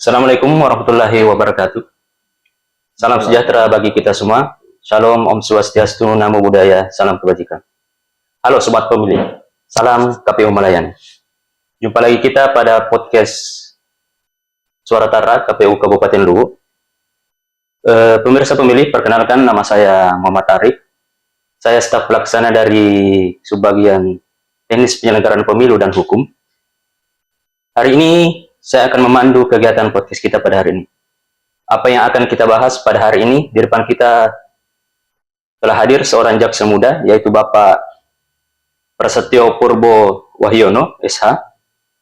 Assalamualaikum warahmatullahi wabarakatuh. Salam sejahtera bagi kita semua. Shalom, Om Swastiastu, Namo Buddhaya, salam kebajikan. Halo Sobat Pemilih, salam KPU Malayan. Jumpa lagi kita pada podcast Suara Tara KPU Kabupaten Luwu. Pemirsa pemilih, perkenalkan nama saya Muhammad Arif. Saya staf pelaksana dari Subbagian Teknis Penyelenggaraan Pemilu dan Hukum. Hari ini saya akan memandu kegiatan podcast kita pada hari ini. Apa yang akan kita bahas pada hari ini? Di depan kita telah hadir seorang jaksa muda, yaitu Bapak Prasetyo Purbo Wahyono, SH.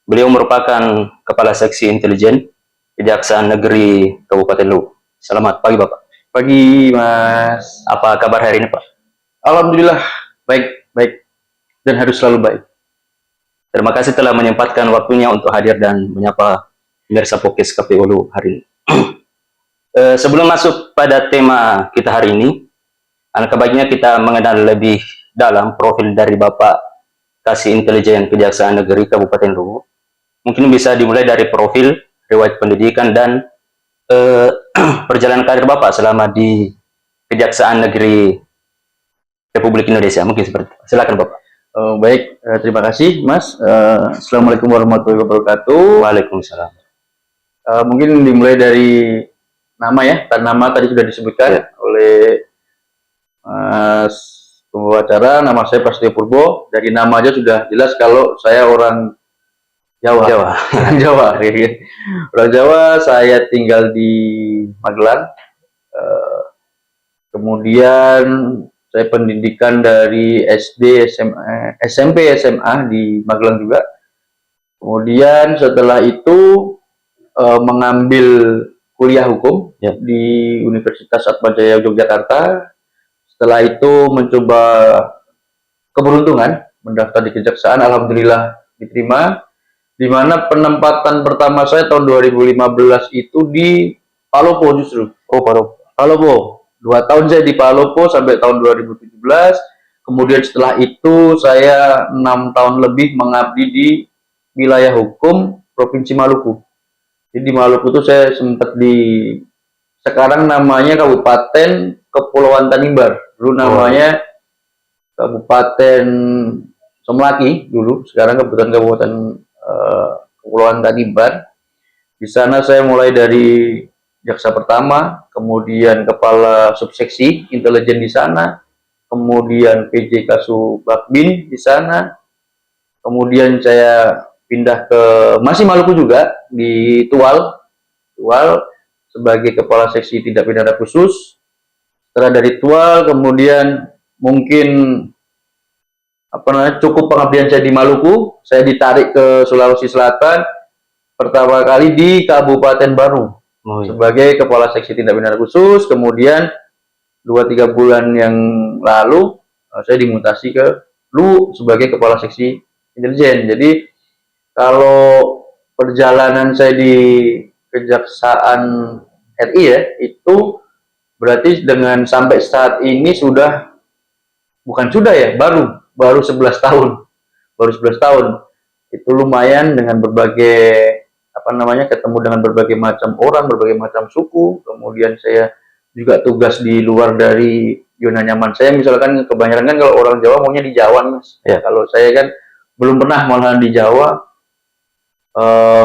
Beliau merupakan Kepala Seksi Intelijen Kejaksaan Negeri Kabupaten Luwu. Selamat pagi, Bapak. Pagi, Mas. Apa kabar hari ini, Pak? Alhamdulillah, baik, dan harus selalu baik. Terima kasih telah menyempatkan waktunya untuk hadir dan menyapa pemirsa podcast KPU Luwu hari ini. Sebelum masuk pada tema kita hari ini, alangkah baiknya kita mengenal lebih dalam profil dari Bapak Kasih Intelijen Kejaksaan Negeri Kabupaten Luwu. Mungkin bisa dimulai dari profil, riwayat pendidikan, dan perjalanan karir Bapak selama di Kejaksaan Negeri Republik Indonesia. Mungkin seperti itu. Silakan Bapak. Baik, terima kasih, Mas. Assalamualaikum warahmatullahi wabarakatuh. Waalaikumsalam. Mungkin dimulai dari nama ya. Nama tadi sudah disebutkan oleh Mas pembawa acara. Nama saya Prasetyo Purbo. Dari nama aja sudah jelas kalau saya orang Jawa. Orang Jawa. Orang Jawa. Saya tinggal di Magelang. Kemudian saya pendidikan dari SD, SMP, SMA di Magelang juga. Kemudian setelah itu mengambil kuliah hukum di Universitas Atmajaya Yogyakarta. Setelah itu mencoba keberuntungan mendaftar di kejaksaan, alhamdulillah diterima. Di mana penempatan pertama saya tahun 2015 itu di Palopo justru. Oh, Palopo. 2 tahun saya di Palopo sampai tahun 2017. Kemudian setelah itu saya 6 tahun lebih mengabdi di wilayah hukum Provinsi Maluku. Jadi di Maluku itu saya sempat sekarang namanya Kabupaten Kepulauan Tanimbar. Dulu namanya Kabupaten Somlaki dulu, sekarang Kabupaten Kepulauan Tanimbar. Di sana saya mulai dari jaksa pertama, kemudian kepala subseksi intelijen di sana, kemudian PJ Kasubakbin di sana, kemudian saya pindah ke masih Maluku juga di Tual sebagai kepala seksi tindak pidana khusus. Setelah dari Tual, kemudian mungkin cukup pengabdian saya di Maluku, saya ditarik ke Sulawesi Selatan pertama kali di Kabupaten Baru. Sebagai kepala seksi tindak pidana khusus. Kemudian 2-3 bulan yang lalu saya dimutasi ke Luwu sebagai kepala seksi intelijen. Jadi kalau perjalanan saya di Kejaksaan RI ya, itu berarti dengan sampai saat ini baru 11 tahun. Baru 11 tahun. Itu lumayan dengan berbagai ketemu dengan berbagai macam orang, berbagai macam suku. Kemudian saya juga tugas di luar dari zona nyaman saya. Misalkan kebanyakan kan kalau orang Jawa maunya di Jawa, Mas. Ya, kalau saya kan belum pernah malahan di Jawa.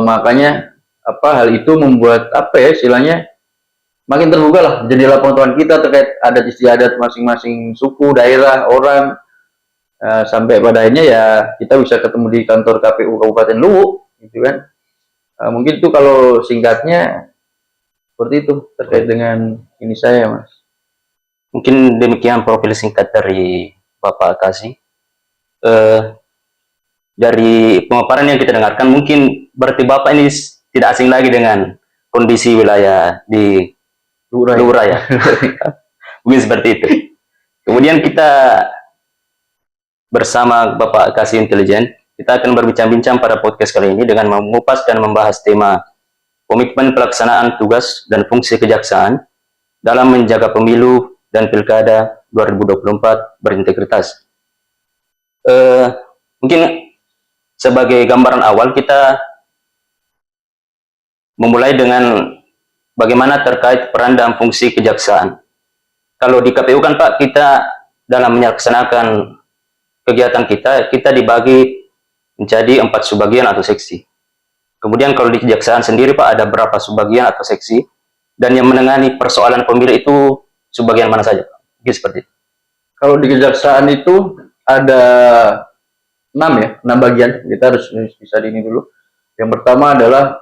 Makanya hal itu membuat istilahnya makin terbuka lah jendela pengetahuan kita terkait adat istiadat masing-masing suku, daerah, orang. Sampai pada akhirnya ya kita bisa ketemu di kantor KPU Kabupaten Luwu, gitu kan. Mungkin itu kalau singkatnya seperti itu terkait dengan ini saya, Mas. Mungkin demikian profil singkat dari Bapak Kasih. Dari pemaparan yang kita dengarkan, mungkin berarti Bapak ini tidak asing lagi dengan kondisi wilayah di Luwu Raya. Mungkin seperti itu. Kemudian kita bersama Bapak Kasih Intelijen, kita akan berbincang-bincang pada podcast kali ini dengan mengupas dan membahas tema komitmen pelaksanaan tugas dan fungsi kejaksaan dalam menjaga pemilu dan pilkada 2024 berintegritas. Mungkin sebagai gambaran awal kita memulai dengan bagaimana terkait peran dan fungsi kejaksaan. Kalau di KPU kan Pak, kita dalam melaksanakan kegiatan kita dibagi menjadi 4 subbagian atau seksi. Kemudian kalau di kejaksaan sendiri Pak, ada berapa subbagian atau seksi, dan yang menangani persoalan pemilu itu subbagian mana saja Pak? Mungkin seperti itu. Kalau di kejaksaan itu ada 6 ya, 6 bagian. Kita harus bisa di ini dulu. Yang pertama adalah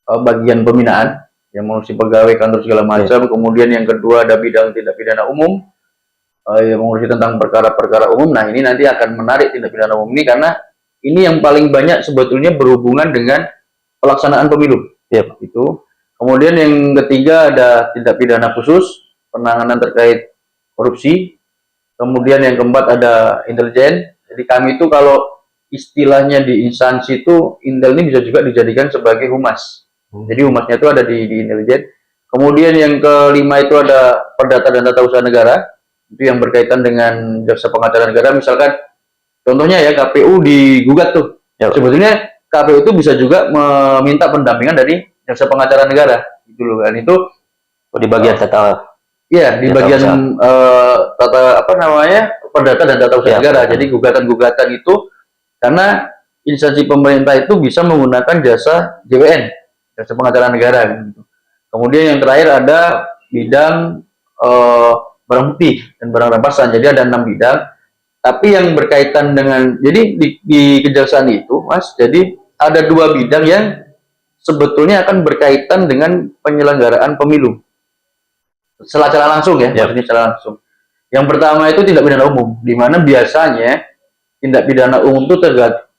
bagian pembinaan, yang mengurusi pegawai kantor segala macam. Kemudian yang kedua ada bidang tindak pidana umum, yang mengurusi tentang perkara-perkara umum. Nah, ini nanti akan menarik tindak pidana umum ini karena ini yang paling banyak sebetulnya berhubungan dengan pelaksanaan pemilu. Itu. Kemudian yang ketiga ada tindak pidana khusus, penanganan terkait korupsi. Kemudian yang keempat ada intelijen. Jadi kami itu kalau istilahnya di instansi itu, Intel ini bisa juga dijadikan sebagai humas. Jadi humasnya itu ada di intelijen. Kemudian yang kelima itu ada perdata dan tata usaha negara. Itu yang berkaitan dengan jaksa pengacara negara. Misalkan contohnya ya, KPU digugat tuh. Sebetulnya KPU itu bisa juga meminta pendampingan dari jaksa pengacara negara. Gitu loh kan. Itu di bagian tata. Iya, di bagian tata apa namanya? Perdata dan tata usaha negara. Jadi gugatan-gugatan itu karena instansi pemerintah itu bisa menggunakan jasa JPN, jasa pengacara negara. Gitu. Kemudian yang terakhir ada bidang barang bukti dan barang rampasan. Jadi ada 6 bidang. Tapi yang berkaitan dengan, jadi di kejaksaan itu, Mas, jadi ada 2 bidang yang sebetulnya akan berkaitan dengan penyelenggaraan pemilu. Secara langsung ya, maksudnya secara langsung. Yang pertama itu tindak pidana umum, di mana biasanya tindak pidana umum itu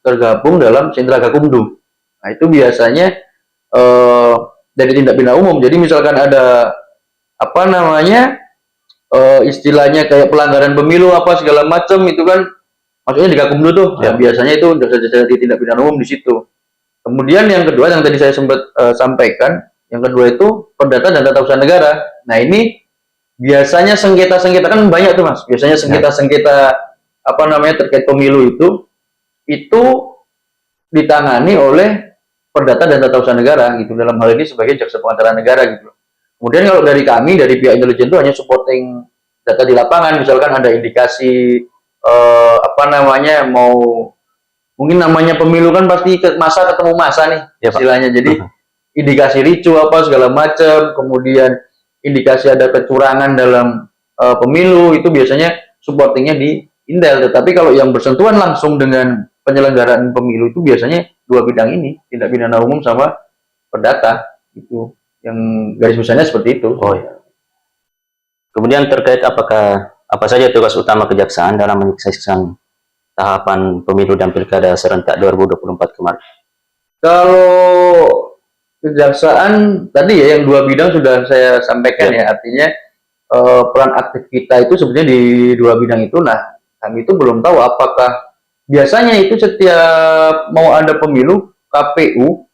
tergabung dalam sentra gakumdu. Nah, itu biasanya dari tindak pidana umum. Jadi misalkan ada apa namanya istilahnya kayak pelanggaran pemilu apa segala macam itu kan maksudnya di gakumdu tuh. Nah, biasanya itu jasa-jasa di tindak pidana umum di situ. Kemudian yang kedua yang tadi saya sempat sampaikan, yang kedua itu perdata dan tata usaha negara. Nah, ini biasanya sengketa-sengketa kan banyak tuh Mas. Biasanya sengketa-sengketa apa namanya terkait pemilu itu ditangani oleh perdata dan tata usaha negara gitu, dalam hal ini sebagai jaksa pengacara negara gitu. Kemudian kalau dari kami dari pihak intelijen itu hanya supporting data di lapangan, misalkan ada indikasi apa namanya mau mungkin namanya pemilu kan pasti masa ketemu masa nih istilahnya. Jadi indikasi ricu apa segala macam, kemudian indikasi ada kecurangan dalam pemilu, itu biasanya supportingnya di Intel. Tetapi kalau yang bersentuhan langsung dengan penyelenggaraan pemilu itu biasanya 2 bidang ini, tindak pidana umum sama perdata. Itu yang garis besarnya seperti itu. Oh ya. Kemudian terkait apa saja tugas utama kejaksaan dalam menyukseskan tahapan pemilu dan pilkada serentak 2024 kemarin? Kalau kejaksaan tadi ya yang 2 bidang sudah saya sampaikan ya, artinya peran aktif kita itu sebenarnya di 2 bidang itu. Nah, kami itu belum tahu apakah biasanya itu setiap mau ada pemilu KPU,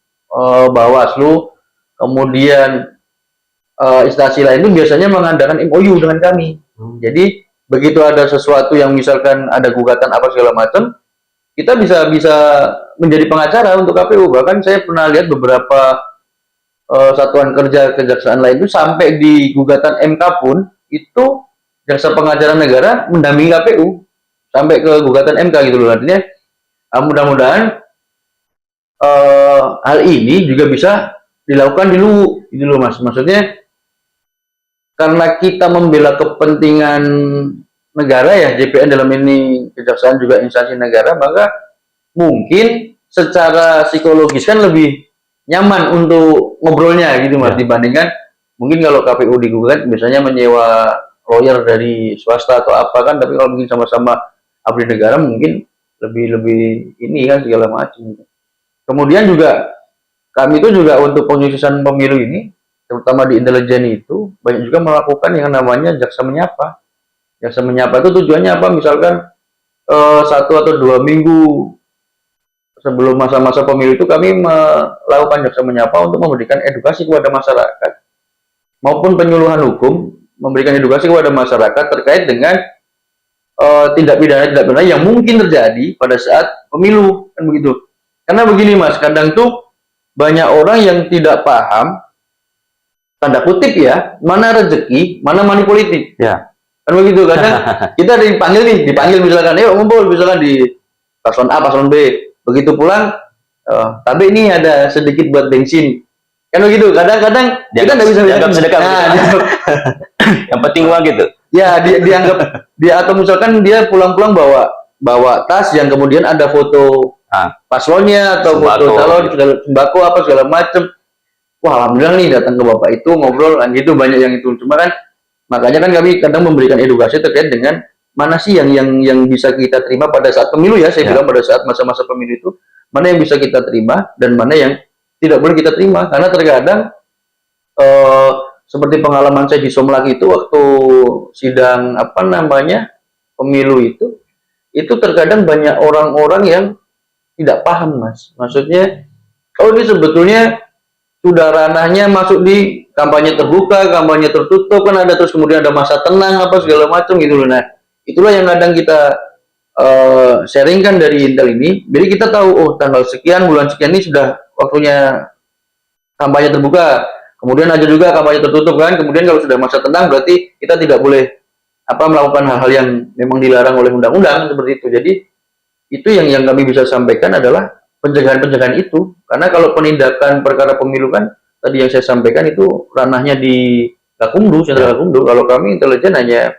Bawaslu, kemudian instansi lain itu biasanya mengadakan MOU dengan kami. Jadi begitu ada sesuatu yang misalkan ada gugatan apa segala macam, kita bisa menjadi pengacara untuk KPU. Bahkan saya pernah lihat beberapa satuan kerja kejaksaan lain itu sampai di gugatan MK pun itu jaksa pengacara negara mendampingi KPU sampai ke gugatan MK gitu loh. Artinya mudah-mudahan hal ini juga bisa dilakukan dulu gitu loh Mas. Maksudnya karena kita membela kepentingan negara ya, JPN dalam ini kejaksaan juga instansi negara, maka mungkin secara psikologis kan lebih nyaman untuk ngobrolnya gitu Mas, dibandingkan mungkin kalau KPU digugat biasanya menyewa lawyer dari swasta atau apa kan, tapi kalau mungkin sama-sama abdi negara mungkin lebih ini kan segala macam. Kemudian juga kami itu juga untuk penyusunan pemilu ini, terutama di intelijen itu banyak juga melakukan yang namanya jaksa menyapa. Jaksa menyapa itu tujuannya apa? Misalkan 1 atau 2 minggu sebelum masa-masa pemilu itu kami melakukan jaksa menyapa untuk memberikan edukasi kepada masyarakat maupun penyuluhan hukum, memberikan edukasi kepada masyarakat terkait dengan tindak pidana yang mungkin terjadi pada saat pemilu kan begitu. Karena begini Mas, kadang tuh banyak orang yang tidak paham, tanda kutip ya, mana rezeki, mana money politik. Ya. Kan begitu, kadang kita dipanggil misalkan, yuk ngumpul misalkan di paslon A, paslon B. Begitu pulang, tapi ini ada sedikit buat bensin. Kan begitu, kadang-kadang kita nggak bisa dianggap sedekah. Nah, yang penting uang gitu. ya dianggap dia, atau misalkan dia pulang-pulang bawa tas yang kemudian ada foto paslonnya atau foto calon, sembako apa segala macem. Wah, alhamdulillah nih datang ke bapak itu ngobrol kan gitu, banyak yang itu. Cuma kan makanya kan kami kadang memberikan edukasi terkait dengan mana sih yang bisa kita terima pada saat pemilu ya. Saya bilang pada saat masa-masa pemilu itu mana yang bisa kita terima dan mana yang tidak boleh kita terima, karena terkadang seperti pengalaman saya di Somlak itu waktu sidang apa namanya pemilu itu terkadang banyak orang-orang yang tidak paham, Mas. Maksudnya, oh ini sebetulnya sudah ranahnya masuk di kampanye terbuka, kampanye tertutup, kan ada, terus kemudian ada masa tenang apa segala macam gitu loh. Nah, itulah yang kadang kita sharingkan dari Intel ini. Jadi kita tahu, oh tanggal sekian, bulan sekian ini sudah waktunya kampanye terbuka. Kemudian ada juga kampanye tertutup kan. Kemudian kalau sudah masa tenang berarti kita tidak boleh melakukan hal-hal yang memang dilarang oleh undang-undang seperti itu. Jadi itu yang kami bisa sampaikan adalah pencegahan-pencegahan itu. Karena kalau penindakan perkara pemilu kan tadi yang saya sampaikan itu ranahnya di Gakumdu, Sentra Gakumdu. Kalau kami intelijen hanya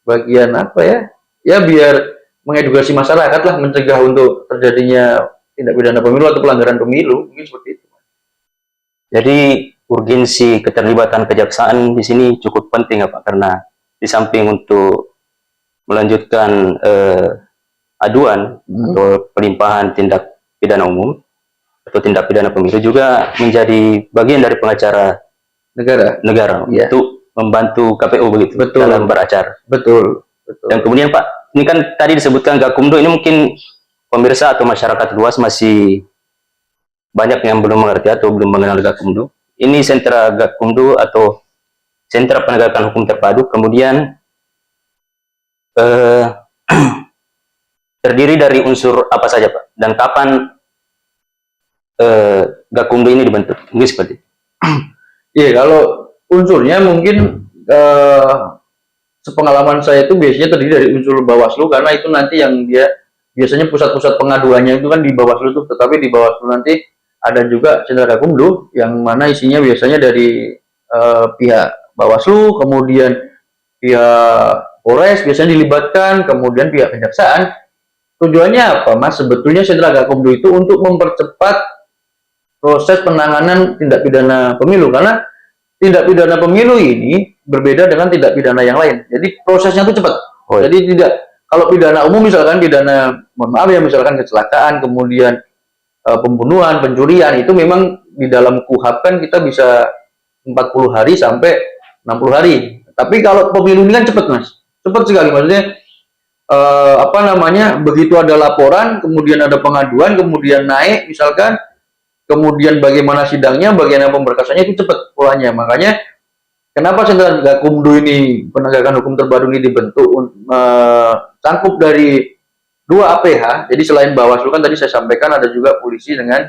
bagian apa ya? Ya biar mengedukasi masyarakat lah, mencegah untuk terjadinya tindak pidana pemilu atau pelanggaran pemilu, mungkin seperti itu. Jadi urgensi keterlibatan kejaksaan di sini cukup penting ya Pak, karena di samping untuk melanjutkan aduan atau pelimpahan tindak pidana umum atau tindak pidana pemilu, juga menjadi bagian dari pengacara negara ya, untuk membantu KPU begitu. Betul. Dalam beracara. Betul. Dan kemudian Pak, ini kan tadi disebutkan Gakumdu, ini mungkin pemirsa atau masyarakat luas masih banyak yang belum mengerti atau belum mengenal Gakumdu. Ini sentra Gakumdu atau sentra penegakan hukum terpadu, kemudian terdiri dari unsur apa saja Pak, dan kapan Gakumdu ini dibentuk? Mungkin seperti itu. Iya, kalau unsurnya mungkin sepengalaman saya itu biasanya terdiri dari unsur Bawaslu, karena itu nanti yang dia biasanya pusat-pusat pengaduannya itu kan di Bawaslu tuh, tetapi di Bawaslu nanti ada juga sentra Gakumdu yang mana isinya biasanya dari pihak Bawaslu, kemudian pihak Polres biasanya dilibatkan, kemudian pihak kejaksaan. Tujuannya apa, Mas? Sebetulnya sentra Gakumdu itu untuk mempercepat proses penanganan tindak pidana pemilu, karena tindak pidana pemilu ini berbeda dengan tindak pidana yang lain. Jadi prosesnya itu cepat. Jadi tidak, kalau pidana umum misalkan pidana, mohon maaf ya, misalkan kecelakaan, kemudian pembunuhan, pencurian, itu memang di dalam KUHP kan kita bisa 40 hari sampai 60 hari. Tapi kalau pemilu ini kan cepat, Mas. Cepat sekali, maksudnya begitu ada laporan, kemudian ada pengaduan, kemudian naik misalkan, kemudian bagaimana sidangnya, bagaimana pemberkasannya, itu cepat polanya. Makanya kenapa sentra Gakumdu ini, penegakan hukum terpadu ini dibentuk, cangkup dari 2 APH. Jadi selain Bawaslu kan tadi saya sampaikan ada juga polisi dengan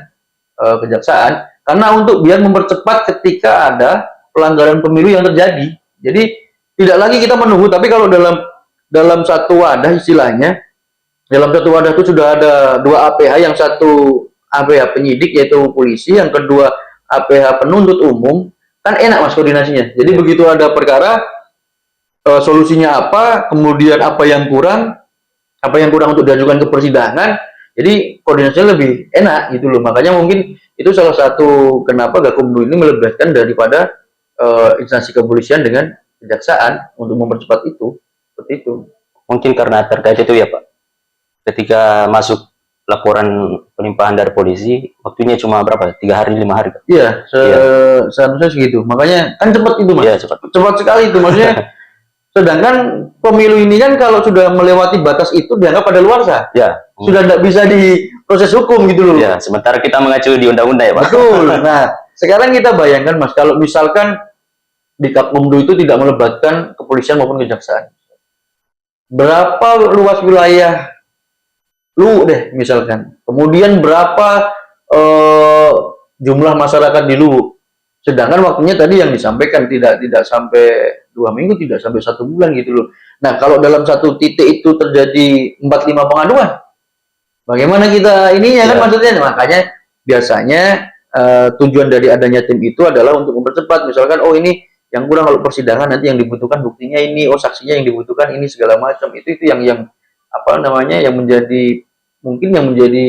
kejaksaan, karena untuk biar mempercepat ketika ada pelanggaran pemilu yang terjadi. Jadi tidak lagi kita menunggu, tapi kalau dalam satu wadah istilahnya, dalam satu wadah itu sudah ada 2 APH, yang satu APH penyidik yaitu polisi, yang kedua APH penuntut umum, kan enak Mas koordinasinya. Jadi begitu ada perkara, solusinya apa, kemudian apa yang kurang untuk diajukan ke persidangan, jadi koordinasinya lebih enak gitu loh. Makanya mungkin itu salah satu kenapa Gakumdu ini melibatkan daripada instansi kepolisian dengan kejaksaan untuk mempercepat itu, seperti itu. Mungkin karena terkait itu ya Pak, ketika masuk laporan pelimpahan dari polisi, waktunya cuma berapa? 3 hari, 5 hari? Iya, seharusnya segitu. Makanya kan cepat itu Mas. Iya, cepat sekali itu, maksudnya. Sedangkan pemilu ini kan kalau sudah melewati batas itu dianggap adaluarsa. Ya. Sudah tidak bisa diproses hukum gitu loh. Ya, sementara kita mengacu di undang-undang ya Pak. Betul. Nah, sekarang kita bayangkan Mas, kalau misalkan di Gakumdu itu tidak melibatkan kepolisian maupun kejaksaan. Berapa luas wilayah lu deh misalkan. Kemudian berapa jumlah masyarakat di Luwu. Sedangkan waktunya tadi yang disampaikan tidak sampai 2 minggu, tidak sampai 1 bulan gitu loh. Nah, kalau dalam satu titik itu terjadi 4-5 pengaduan, bagaimana kita ininya kan Ya. maksudnya? Makanya biasanya tujuan dari adanya tim itu adalah untuk mempercepat. Misalkan, oh ini yang kurang kalau persidangan nanti yang dibutuhkan buktinya ini, oh saksinya yang dibutuhkan ini segala macam. Itu yang apa namanya yang menjadi mungkin yang menjadi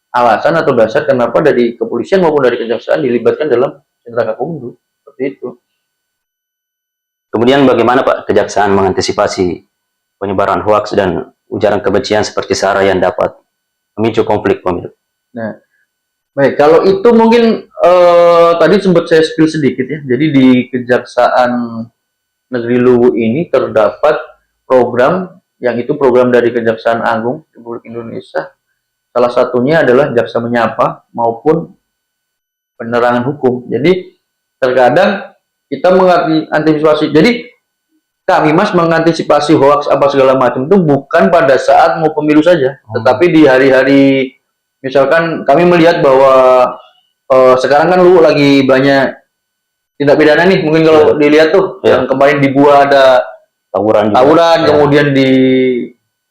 alasan atau dasar kenapa dari kepolisian maupun dari kejaksaan dilibatkan dalam sentra Gakumdu seperti itu. Kemudian bagaimana Pak Kejaksaan mengantisipasi penyebaran hoaks dan ujaran kebencian seperti SARA yang dapat memicu konflik pemilu? Nah, baik, kalau itu mungkin tadi sempat saya spill sedikit ya. Jadi di Kejaksaan Negeri Luwu ini terdapat program yang itu program dari Kejaksaan Agung Republik Indonesia. Salah satunya adalah Jaksa Menyapa maupun penerangan hukum. Jadi terkadang kita mengantisipasi. Jadi kami Mas mengantisipasi hoaks apa segala macam itu bukan pada saat mau pemilu saja, tetapi di hari-hari misalkan kami melihat bahwa sekarang kan lu lagi banyak tindak pidana nih, mungkin kalau dilihat tuh yang kemarin di Buah ada Tawuran juga. tawuran, kemudian di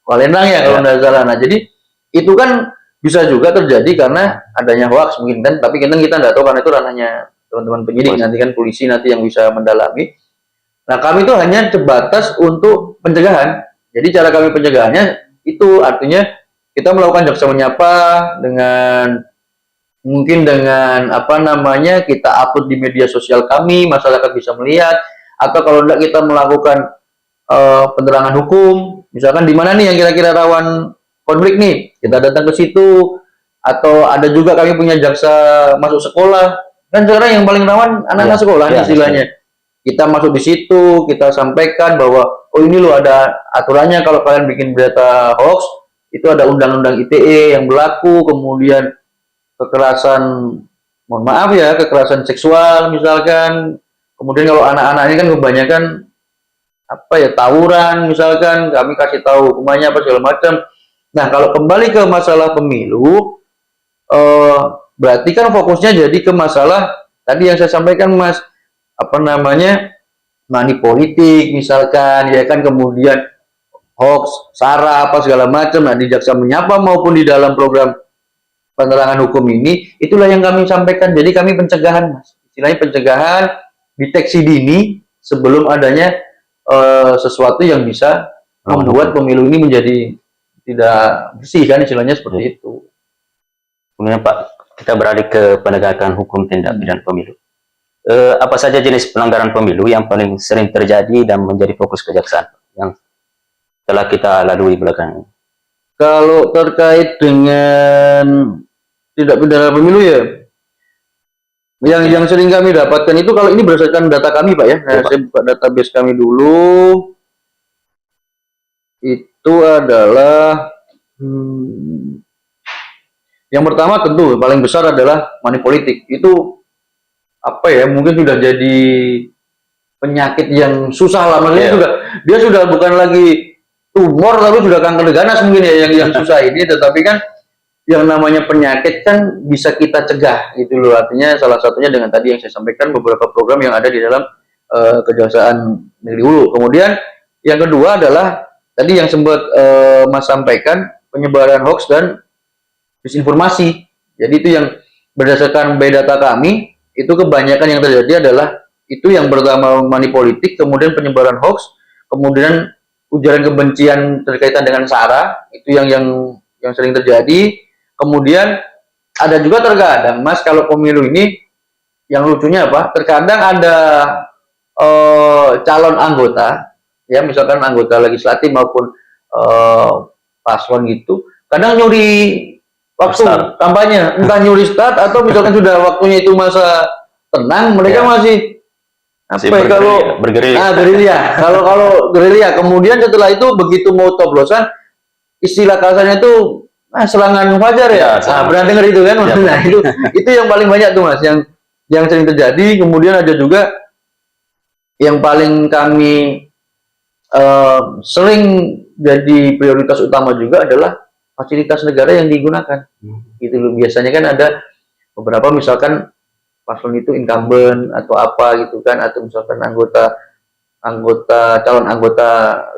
Palembang ya kalau nggak salah. Nah, jadi itu kan bisa juga terjadi karena adanya hoaks mungkin kan, tapi kita nggak tahu karena itu ranahnya teman-teman penyidik, nanti kan polisi nanti yang bisa mendalami. Nah, kami itu hanya sebatas untuk pencegahan. Jadi cara kami pencegahannya itu artinya kita melakukan jaksa menyapa dengan mungkin dengan apa namanya kita upload di media sosial kami, masyarakat bisa melihat, atau kalau tidak kita melakukan penerangan hukum, misalkan di mana nih yang kira-kira rawan konflik nih, kita datang ke situ, atau ada juga kami punya jaksa masuk sekolah, kan sekarang yang paling rawan anak-anak sekolah istilahnya. Kita masuk di situ, kita sampaikan bahwa oh ini loh ada aturannya kalau kalian bikin berita hoax, itu ada undang-undang ITE yang berlaku, kemudian kekerasan, mohon maaf ya, kekerasan seksual misalkan, kemudian kalau anak-anak ini kan kebanyakan apa ya tawuran misalkan, kami kasih tahu hukumannya apa segala macam. Nah, kalau kembali ke masalah pemilu, berarti kan fokusnya jadi ke masalah tadi yang saya sampaikan Mas, apa namanya money politik misalkan ya kan, kemudian hoax, SARA apa segala macam. Nah, di Jaksa Menyapa maupun di dalam program penerangan hukum ini, itulah yang kami sampaikan. Jadi kami pencegahan Mas, istilahnya pencegahan, deteksi dini sebelum adanya sesuatu yang bisa membuat pemilu ini menjadi tidak bersih kan, istilahnya seperti itu. Kemudian Pak, kita beralih ke penegakan hukum tindak pidana pemilu. Apa saja jenis pelanggaran pemilu yang paling sering terjadi dan menjadi fokus kejaksaan yang telah kita lalui belakangan? Kalau terkait dengan tindak pidana pemilu ya, yang sering kami dapatkan itu, kalau ini berdasarkan data kami Pak ya, nah, saya buka database kami dulu, itu adalah yang pertama tentu paling besar adalah money politik. Itu apa ya, mungkin sudah jadi penyakit yang susah lah, maksudnya dia sudah bukan lagi tumor tapi sudah kanker ganas mungkin ya yang susah ini, tetapi kan yang namanya penyakit kan bisa kita cegah gitu loh. Artinya salah satunya dengan tadi yang saya sampaikan beberapa program yang ada di dalam Kejaksaan Negeri Hulu. Kemudian yang kedua adalah tadi yang sempat Mas sampaikan, penyebaran hoax dan disinformasi. Jadi itu yang berdasarkan data kami, itu kebanyakan yang terjadi adalah itu yang pertama money politik, kemudian penyebaran hoax, kemudian ujaran kebencian terkaitan dengan SARA, itu yang sering terjadi. Kemudian ada juga terkadang Mas, kalau pemilu ini yang lucunya apa? Terkadang ada calon anggota, ya misalkan anggota legislatif maupun paslon gitu, kadang nyuri waktu kampanye, entah nyuri start atau misalkan sudah waktunya itu masa tenang, mereka masih apa ya, kalau gerilya, kalau gerilya, kemudian setelah itu begitu mau coblosan, istilah kasarnya itu serangan fajar ya, pernah dengar itu kan? Nah itu yang paling banyak tuh Mas, yang sering terjadi. Kemudian ada juga yang paling kami sering jadi prioritas utama juga adalah fasilitas negara yang digunakan. Gitu loh. Biasanya kan ada beberapa misalkan paslon itu incumbent atau apa gitu kan, atau misalkan calon anggota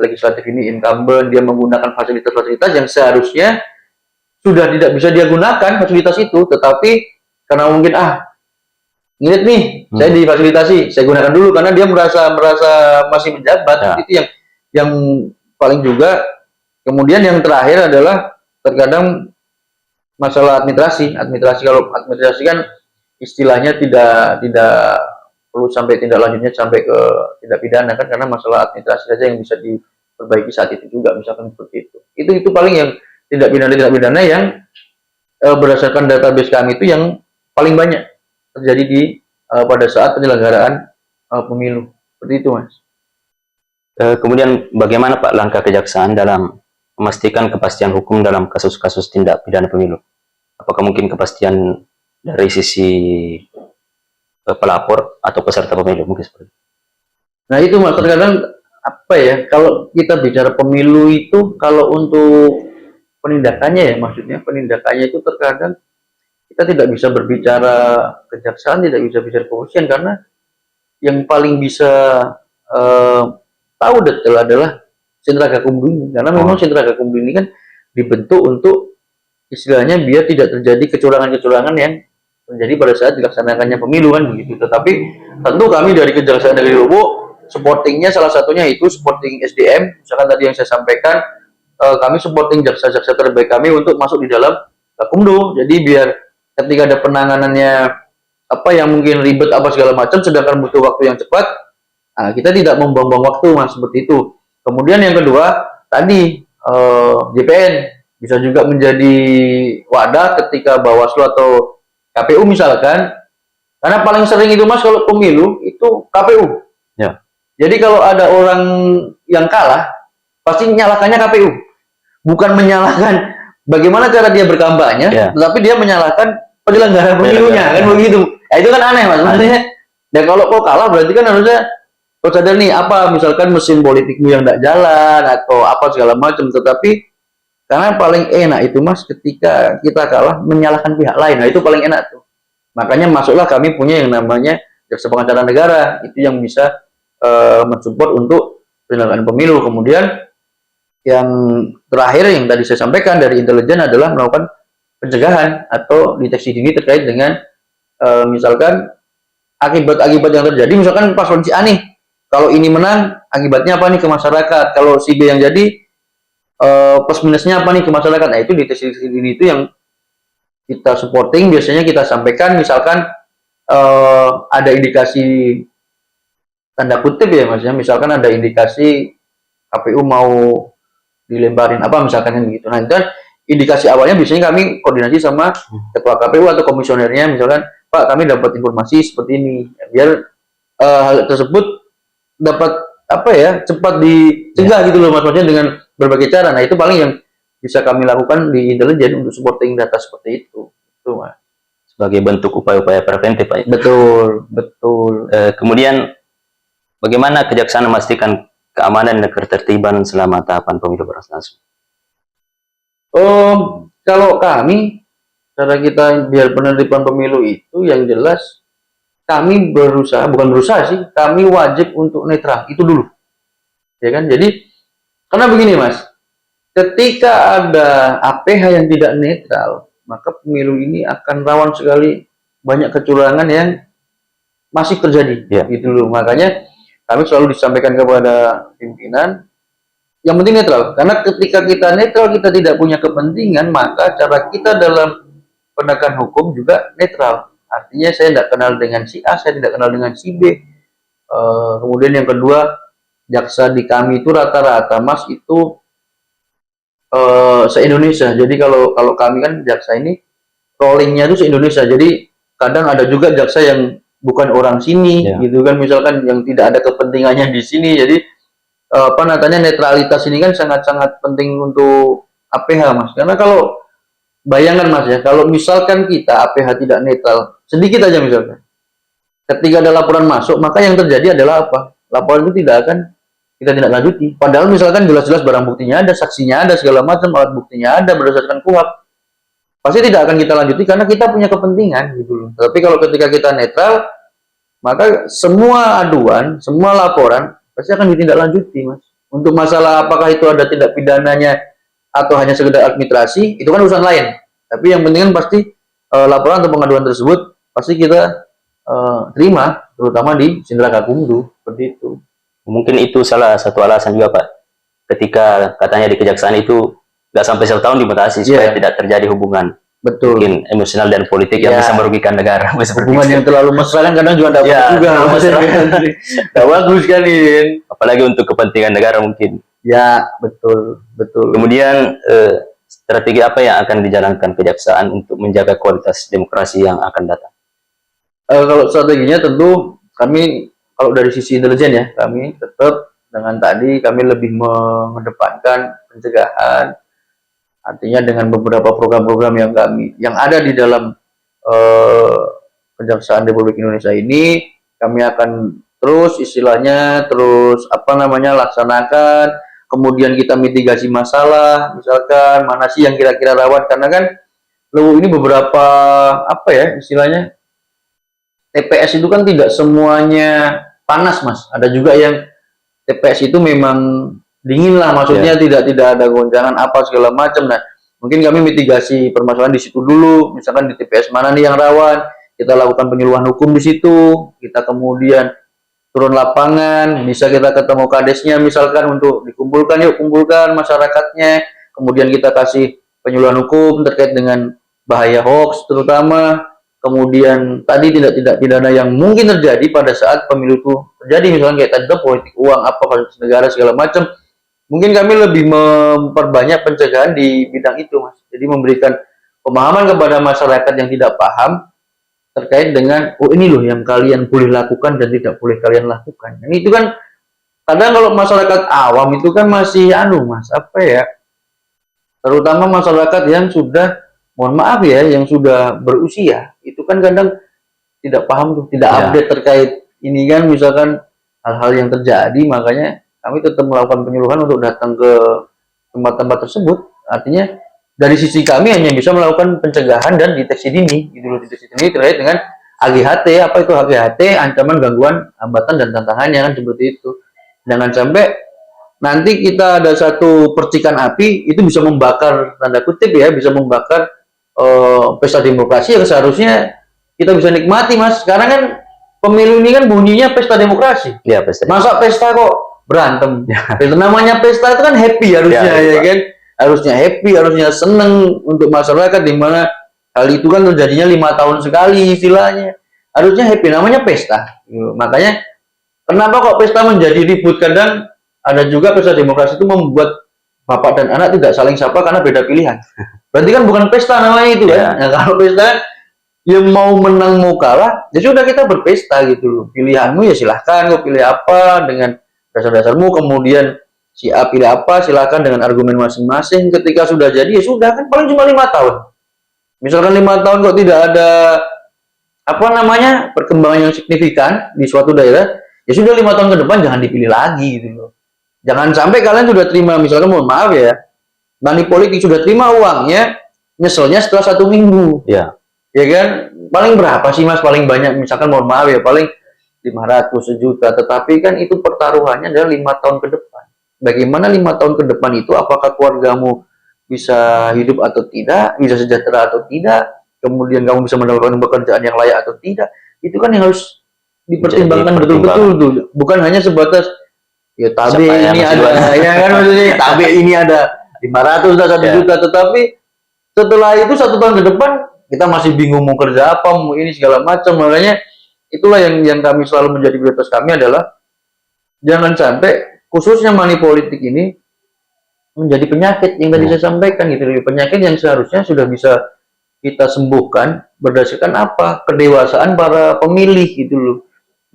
legislatif ini incumbent, dia menggunakan fasilitas-fasilitas yang seharusnya sudah tidak bisa dia gunakan fasilitas itu, tetapi karena mungkin ngirit nih, saya difasilitasi, saya gunakan dulu karena dia merasa masih menjabat. Ya. Itu yang paling juga. Kemudian yang terakhir adalah terkadang masalah administrasi. Kalau administrasi kan istilahnya tidak perlu sampai tindak lanjutnya sampai ke tindak pidana kan, karena masalah administrasi saja yang bisa diperbaiki saat itu juga, misalkan seperti itu. Itu paling yang tindak pidana yang berdasarkan database kami itu yang paling banyak terjadi di pada saat penyelenggaraan pemilu. Seperti itu, Mas. Kemudian bagaimana Pak langkah kejaksaan dalam memastikan kepastian hukum dalam kasus-kasus tindak pidana pemilu? Apakah mungkin kepastian dari sisi pelapor atau peserta pemilu mungkin seperti itu? Nah itu Mas, terkadang apa ya, kalau kita bicara pemilu itu, kalau untuk penindakannya ya, maksudnya penindakannya itu terkadang kita tidak bisa berbicara kejaksaan, tidak bisa bicara kepolisian, karena yang paling bisa tahu detail adalah sentra gakumdu ini, karena memang sentra gakumdu ini kan dibentuk untuk istilahnya biar tidak terjadi kecurangan-kecurangan yang terjadi pada saat dilaksanakannya pemilu kan begitu. Tetapi tentu kami dari Kejaksaan Negeri Lombok supportingnya salah satunya itu supporting SDM, misalkan tadi yang saya sampaikan, kami supporting jaksa-jaksa terbaik kami untuk masuk di dalam gakumdu. Jadi biar ketika ada penanganannya apa yang mungkin ribet apa segala macam, sedangkan butuh waktu yang cepat, kita tidak membuang-buang waktu Mas, seperti itu. Kemudian yang kedua tadi JPN bisa juga menjadi wadah ketika Bawaslu atau KPU misalkan, karena paling sering itu Mas kalau pemilu itu KPU. Ya. Jadi kalau ada orang yang kalah pasti nyalakannya KPU, bukan menyalahkan bagaimana cara dia berkampanye, tetapi dia menyalahkan penyelenggara pemilunya kan begitu. Ya, itu kan aneh Mas, maksudnya. Dan kalau kau kalah berarti kan harusnya kau sadar nih apa misalkan mesin politikmu yang tidak jalan atau apa segala macam, tetapi karena paling enak itu Mas ketika kita kalah menyalahkan pihak lain. Nah itu paling enak tuh. Makanya masuklah kami punya yang namanya jaksa pengacara negara, itu yang bisa mensupport untuk penyelenggaraan pemilu. Kemudian yang terakhir yang tadi saya sampaikan dari intelijen adalah melakukan pencegahan atau deteksi dini terkait dengan misalkan akibat-akibat yang terjadi. Misalkan paslon si A nih, kalau ini menang akibatnya apa nih ke masyarakat, kalau si B yang jadi plus minusnya apa nih ke masyarakat. Nah itu deteksi dini itu yang kita supporting, biasanya kita sampaikan misalkan ada indikasi tanda kutip ya Mas ya, misalkan ada indikasi KPU mau dilemparin apa misalkan yang begitu. Nah itu kan indikasi awalnya biasanya kami koordinasi sama ketua KPU atau komisionernya, misalkan Pak kami dapat informasi seperti ini, biar hal tersebut dapat apa ya cepat dicegah gitu loh Mas, maksudnya dengan berbagai cara. Nah itu paling yang bisa kami lakukan di intelijen untuk supporting data seperti itu. Itu Mas. Sebagai bentuk upaya-upaya preventif Pak. Betul, betul. Kemudian bagaimana kejaksaan memastikan keamanan dan ketertiban selama tahapan pemilu berlangsung? Kalau kami, cara kita biar penertiban pemilu itu yang jelas kami berusaha, bukan berusaha sih, kami wajib untuk netral, itu dulu. Ya kan? Jadi, karena begini Mas, ketika ada APH yang tidak netral, maka pemilu ini akan rawan sekali banyak kecurangan yang masih terjadi. Gitu loh. Makanya kami selalu disampaikan kepada pimpinan, yang penting netral. Karena ketika kita netral, kita tidak punya kepentingan, maka cara kita dalam penegakan hukum juga netral. Artinya saya tidak kenal dengan si A, saya tidak kenal dengan si B. Kemudian yang kedua, jaksa di kami itu rata-rata Mas itu se-Indonesia. Jadi kalau kami kan jaksa ini rollingnya itu se-Indonesia. Jadi kadang ada juga jaksa yang bukan orang sini, gitu kan, misalkan yang tidak ada kepentingannya di sini. Jadi apa namanya netralitas ini kan sangat-sangat penting untuk APH Mas. Karena kalau bayangkan Mas ya, kalau misalkan kita APH tidak netral, sedikit aja misalkan, ketika ada laporan masuk, maka yang terjadi adalah apa? Laporan itu kita tidak lanjuti. Padahal misalkan jelas-jelas barang buktinya ada, saksinya ada, segala macam, alat buktinya ada berdasarkan KUHP. pasti tidak akan kita lanjuti karena kita punya kepentingan gitu loh. Tapi kalau ketika kita netral, maka semua aduan, semua laporan pasti akan ditindaklanjuti, Mas. Untuk masalah apakah itu ada tindak pidananya atau hanya sekedar administrasi, itu kan urusan lain. Tapi yang penting kan pasti laporan atau pengaduan tersebut pasti kita terima, terutama di Sindra-Gakumdu, seperti itu. Mungkin itu salah satu alasan juga, Pak. Ketika katanya di kejaksaan itu nggak sampai 1 tahun dibatasi supaya Iya. tidak terjadi hubungan Betul. mungkin emosional dan politik yang Iya. bisa merugikan negara. Hubungan yang terlalu mesra kan kadang juga tidak Ya, bagus juga, terlalu Mas. mesra. Tidak bagus kan ini. Apalagi untuk kepentingan negara mungkin. Ya, betul, betul. Kemudian strategi apa yang akan dijalankan kejaksaan untuk menjaga kualitas demokrasi yang akan datang? Kalau strateginya tentu kami, kalau dari sisi intelijen ya, kami tetap dengan tadi kami lebih mengedepankan pencegahan, artinya dengan beberapa program-program yang ada di dalam Kejaksaan Republik Indonesia ini, kami akan terus istilahnya laksanakan, kemudian kita mitigasi masalah, misalkan mana sih yang kira-kira rawan, karena kan ini beberapa istilahnya TPS itu kan tidak semuanya panas, Mas. Ada juga yang TPS itu memang dingin lah, maksudnya tidak ada gonjangan apa segala macam. Nah, mungkin kami mitigasi permasalahan di situ dulu. Misalkan di TPS mana nih yang rawan, kita lakukan penyuluhan hukum di situ. Kita kemudian turun lapangan, bisa kita ketemu kadesnya misalkan untuk dikumpulkan, yuk kumpulkan masyarakatnya. Kemudian kita kasih penyuluhan hukum terkait dengan bahaya hoax terutama. Kemudian tadi tindak pidana yang mungkin terjadi pada saat pemilu itu terjadi, misalnya kayak tadi politik uang, apa fasilitas negara segala macam. Mungkin kami lebih memperbanyak pencegahan di bidang itu, Mas. Jadi memberikan pemahaman kepada masyarakat yang tidak paham terkait dengan ini loh yang kalian boleh lakukan dan tidak boleh kalian lakukan. Ini itu kan kadang kalau masyarakat awam itu kan masih Mas, terutama masyarakat yang sudah, mohon maaf ya, yang sudah berusia, itu kan kadang tidak paham tuh, tidak update terkait ini kan, misalkan hal-hal yang terjadi. Makanya kami tetap melakukan penyuluhan untuk datang ke tempat-tempat tersebut. Artinya dari sisi kami hanya bisa melakukan pencegahan dan deteksi dini, gitu loh. Deteksi dini terkait dengan AGHT, apa itu AGHT, ancaman, gangguan, hambatan dan tantangannya, kan seperti itu. Jangan sampai nanti kita ada satu percikan api itu bisa membakar, tanda kutip ya, bisa membakar pesta demokrasi yang seharusnya kita bisa nikmati, Mas. Karena kan pemilu ini kan bunyinya pesta demokrasi. Ya, pesta. Masa pesta kok berantem? Namanya pesta itu kan happy harusnya, ya kan? Harusnya happy, harusnya seneng untuk masyarakat, di mana hal itu kan terjadinya 5 tahun sekali istilahnya. Harusnya happy, namanya pesta. Makanya kenapa kok pesta menjadi ribut? Kadang ada juga pesta demokrasi itu membuat bapak dan anak tidak saling sapa karena beda pilihan. Berarti kan bukan pesta namanya itu kan. Nah, kalau pesta yang mau menang mau kalah, ya sudah kita berpesta gitu loh. Pilihanmu ya silahkan, kau pilih apa dengan dasar-dasarmu, kemudian si A pilih apa, silahkan dengan argumen masing-masing. Ketika sudah jadi ya sudah, kan paling cuma 5 tahun. Misalkan 5 tahun kok tidak ada perkembangan yang signifikan di suatu daerah, ya sudah 5 tahun ke depan jangan dipilih lagi gitu loh. Jangan sampai kalian sudah terima, misalkan mohon maaf ya, money politik sudah terima uangnya, nyeselnya setelah 1 minggu. Ya kan, paling berapa sih, Mas? Paling banyak misalkan mohon maaf ya, paling 500, sejuta. Tetapi kan itu pertaruhannya adalah 5 tahun ke depan. Bagaimana 5 tahun ke depan itu, apakah keluargamu bisa hidup atau tidak, bisa sejahtera atau tidak, kemudian kamu bisa mendapatkan pekerjaan yang layak atau tidak, itu kan yang harus dipertimbangkan betul-betul tuh. Bukan hanya sebatas ya tabe ini ada, ya kan, maksudnya tabe ini ada 500 atau 1 juta, tetapi setelah itu 1 tahun ke depan kita masih bingung mau kerja apa, mau ini segala macam. Makanya itulah yang kami selalu menjadi prioritas kami adalah jangan sampai khususnya money politik ini menjadi penyakit yang tadi saya sampaikan gitu, penyakit yang seharusnya sudah bisa kita sembuhkan berdasarkan apa, kedewasaan para pemilih gitu loh.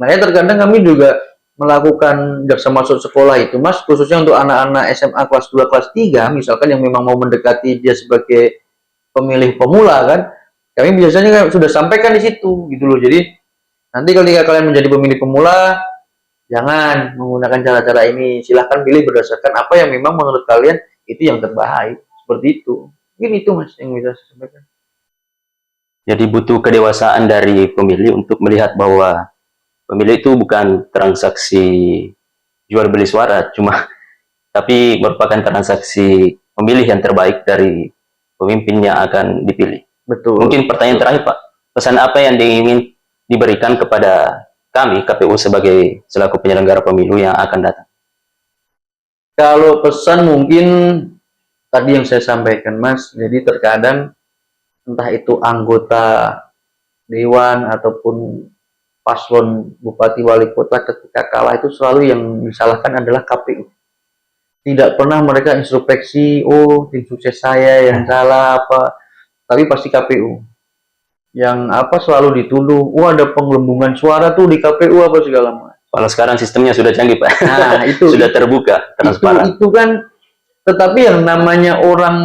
Makanya terkadang kami juga melakukan jaksa masuk sekolah itu, Mas, khususnya untuk anak-anak SMA kelas 2, kelas 3, misalkan yang memang mau mendekati dia sebagai pemilih pemula kan, kami biasanya sudah sampaikan di situ gitu loh. Jadi nanti ketika kalian menjadi pemilih pemula, jangan menggunakan cara-cara ini, silahkan pilih berdasarkan apa yang memang menurut kalian itu yang terbaik, seperti itu. Mungkin itu, Mas, yang bisa saya sampaikan. Jadi butuh kedewasaan dari pemilih untuk melihat bahwa pemilih itu bukan transaksi jual beli suara, tapi merupakan transaksi pemilih yang terbaik dari pemimpin yang akan dipilih. Betul. Mungkin pertanyaan terakhir Pak, pesan apa yang ingin diberikan kepada kami KPU sebagai selaku penyelenggara pemilu yang akan datang? Kalau pesan mungkin tadi yang saya sampaikan Mas, jadi terkadang entah itu anggota dewan ataupun paslon bupati wali kota ketika kalah itu selalu yang disalahkan adalah KPU. Tidak pernah mereka introspeksi, oh tim sukses saya yang salah apa, tapi pasti KPU. Yang apa selalu dituduh, wah ada penggelembungan suara tuh di KPU apa segala macam. Kalau sekarang sistemnya sudah canggih Pak, Nah itu sudah terbuka, transparan. itu kan, tetapi yang namanya orang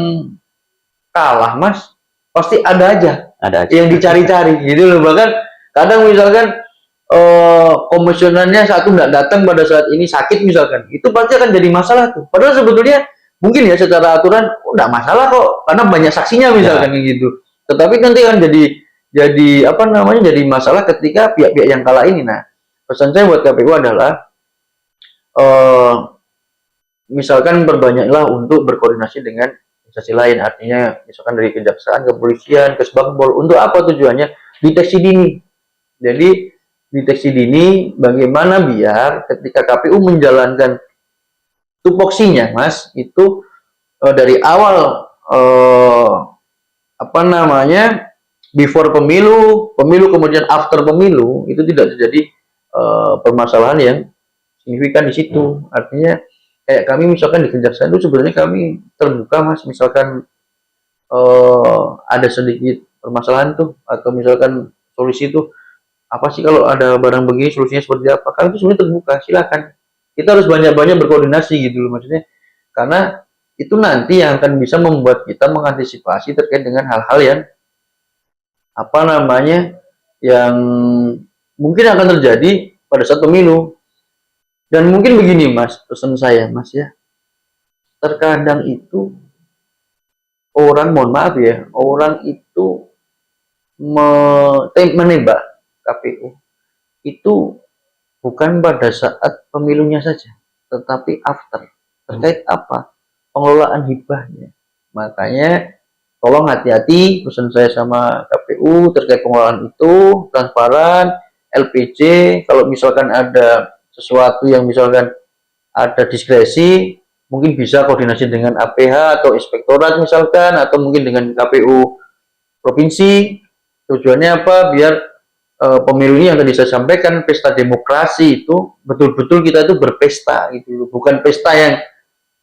kalah Mas, pasti ada aja yang dicari-cari gitu loh. Bahkan kadang misalkan komisionernya satu nggak datang pada saat ini sakit misalkan, itu pasti akan jadi masalah tuh. Padahal sebetulnya mungkin ya secara aturan nggak masalah kok, karena banyak saksinya misalkan gitu. Tetapi nanti kan jadi apa namanya, jadi masalah ketika pihak-pihak yang kalah ini. Nah, pesan saya buat KPU adalah misalkan berbanyaklah untuk berkoordinasi dengan instansi lain, artinya misalkan dari kejaksaan, kepolisian, kesbangpol. Untuk apa tujuannya? Deteksi dini. Jadi deteksi dini bagaimana biar ketika KPU menjalankan tupoksinya Mas, itu dari awal apa namanya, before pemilu, kemudian after pemilu, itu tidak terjadi permasalahan yang signifikan di situ. Artinya kayak kami misalkan di kejaksaan itu sebenarnya kami terbuka Mas, misalkan ada sedikit permasalahan tuh, atau misalkan solusi tuh apa sih kalau ada barang begini solusinya seperti apa, kami itu sebenarnya terbuka, silakan. Kita harus banyak-banyak berkoordinasi gitu loh maksudnya, karena itu nanti yang akan bisa membuat kita mengantisipasi terkait dengan hal-hal yang apa namanya, yang mungkin akan terjadi pada saat pemilu. Dan mungkin begini Mas, pesan saya Mas ya, terkadang itu orang, mohon maaf ya, orang itu menembak KPU itu bukan pada saat pemilunya saja, tetapi after. Terkait apa? Pengelolaan hibahnya. Makanya tolong hati-hati, pesan saya sama KPU terkait pengelolaan itu, transparan, LPJ, kalau misalkan ada sesuatu yang misalkan ada diskresi, mungkin bisa koordinasi dengan APH atau inspektorat misalkan, atau mungkin dengan KPU provinsi. Tujuannya apa? Biar pemilu ini yang tadi saya sampaikan, pesta demokrasi itu betul-betul kita itu berpesta gitu, bukan pesta yang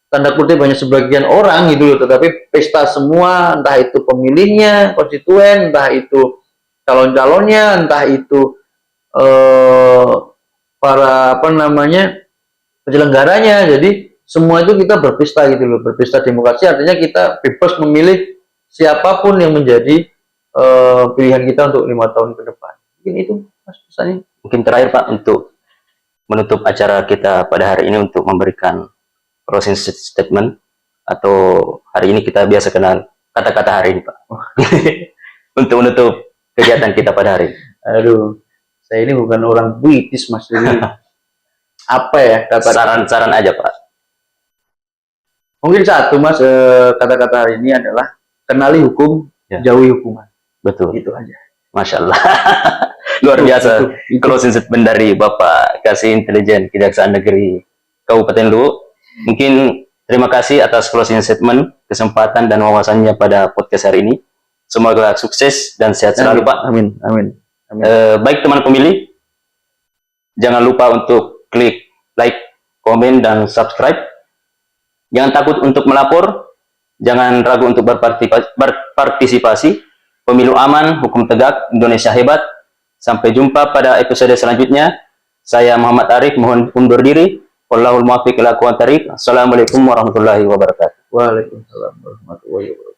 tanda kutip banyak sebagian orang gitu loh, tetapi pesta semua, entah itu pemilihnya, konstituen, entah itu calon-calonnya, entah itu para apa namanya penyelenggaranya. Jadi semua itu kita berpesta gitu loh, berpesta demokrasi artinya kita bebas memilih siapapun yang menjadi pilihan kita untuk 5 tahun ke depan. Mungkin itu Mas pesannya. Mungkin terakhir Pak, untuk menutup acara kita pada hari ini, untuk memberikan closing statement, atau hari ini kita biasa kenal kata-kata hari ini Pak. Untuk menutup kegiatan kita pada hari ini. Aduh, saya ini bukan orang puitis Mas, jadi apa ya kata saran-saran aja Pak. Mungkin satu Mas, kata-kata hari ini adalah kenali hukum, jauhi hukuman. Betul. Itu aja. Masya Allah. Luar biasa itu. closing statement dari Bapak Kasih Intelijen Kejaksaan Negeri Kabupaten Luwu. Mungkin terima kasih atas closing statement, kesempatan dan wawasannya pada podcast hari ini. Semoga sukses dan sehat selalu Pak. Amin. Amin. Amin. Baik teman pemilih, jangan lupa untuk klik like, komen, dan subscribe. Jangan takut untuk melapor, jangan ragu untuk berpartisipasi. Pemilu aman, hukum tegak, Indonesia hebat. Sampai jumpa pada episode selanjutnya. Saya Muhammad Arif, mohon undur diri. Wallahul muwaffiq ila aqwamit thoriq. Assalamualaikum warahmatullahi wabarakatuh. Waalaikumsalam warahmatullahi wabarakatuh.